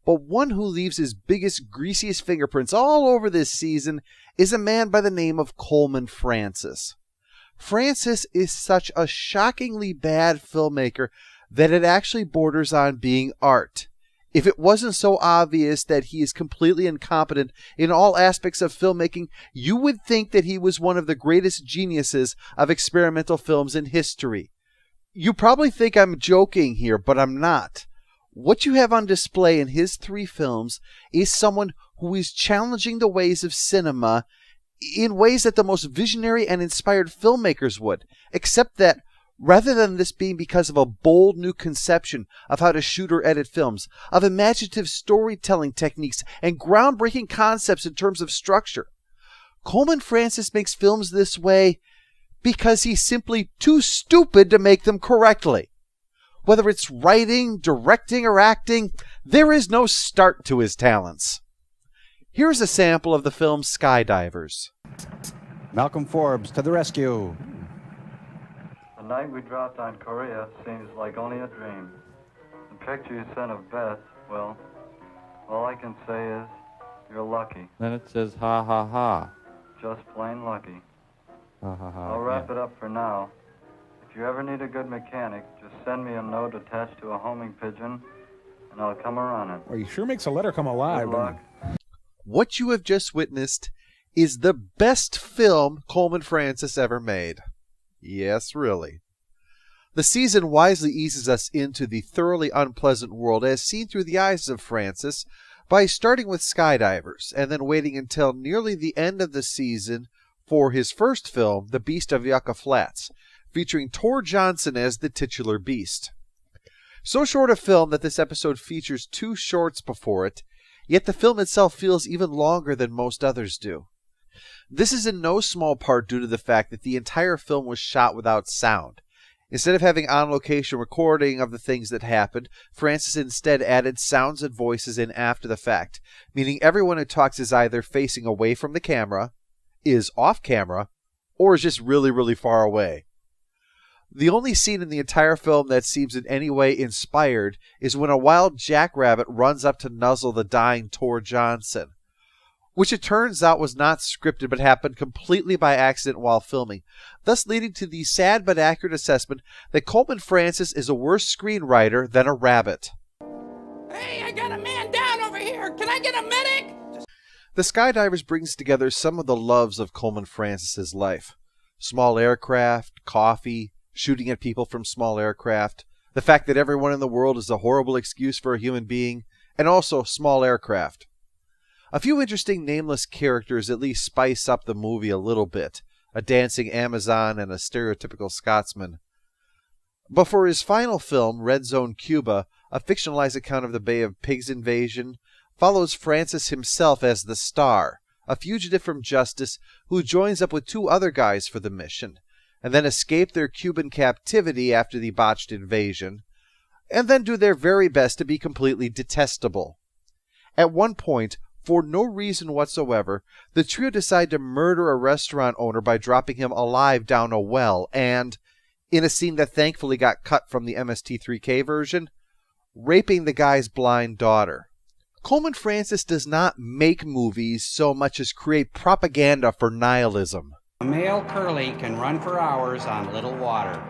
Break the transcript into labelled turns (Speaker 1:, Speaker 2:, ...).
Speaker 1: But one who leaves his biggest, greasiest fingerprints all over this season is a man by the name of Coleman Francis. Francis is such a shockingly bad filmmaker that it actually borders on being art. If it wasn't so obvious that he is completely incompetent in all aspects of filmmaking, you would think that he was one of the greatest geniuses of experimental films in history. You probably think I'm joking here, but I'm not. What you have on display in his 3 films is someone who is challenging the ways of cinema in ways that the most visionary and inspired filmmakers would, except that rather than this being because of a bold new conception of how to shoot or edit films, of imaginative storytelling techniques and groundbreaking concepts in terms of structure, Coleman Francis makes films this way because he's simply too stupid to make them correctly. Whether it's writing, directing, or acting, there is no start to his talents. Here's a sample of the film Skydivers.
Speaker 2: Malcolm Forbes to the rescue.
Speaker 3: The night we dropped on Korea seems like only a dream. The picture you sent of Beth, well, all I can say is, you're lucky.
Speaker 4: Then it says ha ha ha.
Speaker 3: Just plain lucky.
Speaker 4: Ha ha ha.
Speaker 3: I'll wrap it up for now. If you ever need a good mechanic, just send me a note attached to a homing pigeon, and I'll come around it.
Speaker 5: Well, he sure makes a letter come alive.
Speaker 3: Good luck.
Speaker 1: What you have just witnessed is the best film Coleman Francis ever made. Yes, really. The season wisely eases us into the thoroughly unpleasant world as seen through the eyes of Francis by starting with Skydivers and then waiting until nearly the end of the season for his first film, The Beast of Yucca Flats, featuring Tor Johnson as the titular beast. So short a film that this episode features 2 shorts before it, yet the film itself feels even longer than most others do. This is in no small part due to the fact that the entire film was shot without sound. Instead of having on-location recording of the things that happened, Francis instead added sounds and voices in after the fact, meaning everyone who talks is either facing away from the camera, is off camera, or is just really, really far away. The only scene in the entire film that seems in any way inspired is when a wild jackrabbit runs up to nuzzle the dying Tor Johnson, which it turns out was not scripted but happened completely by accident while filming, thus leading to the sad but accurate assessment that Coleman Francis is a worse screenwriter than a rabbit.
Speaker 6: Hey, I got a man down over here. Can I get a medic?
Speaker 1: The Skydivers brings together some of the loves of Coleman Francis's life. Small aircraft, coffee, shooting at people from small aircraft, the fact that everyone in the world is a horrible excuse for a human being, and also small aircraft. A few interesting nameless characters at least spice up the movie a little bit, a dancing Amazon and a stereotypical Scotsman. But for his final film, Red Zone Cuba, a fictionalized account of the Bay of Pigs invasion, follows Francis himself as the star, a fugitive from justice who joins up with 2 other guys for the mission, and then escape their Cuban captivity after the botched invasion, and then do their very best to be completely detestable. At one point, for no reason whatsoever, the trio decide to murder a restaurant owner by dropping him alive down a well and, in a scene that thankfully got cut from the MST3K version, raping the guy's blind daughter. Coleman Francis does not make movies so much as create propaganda for nihilism.
Speaker 2: A male curly can run for hours on little water.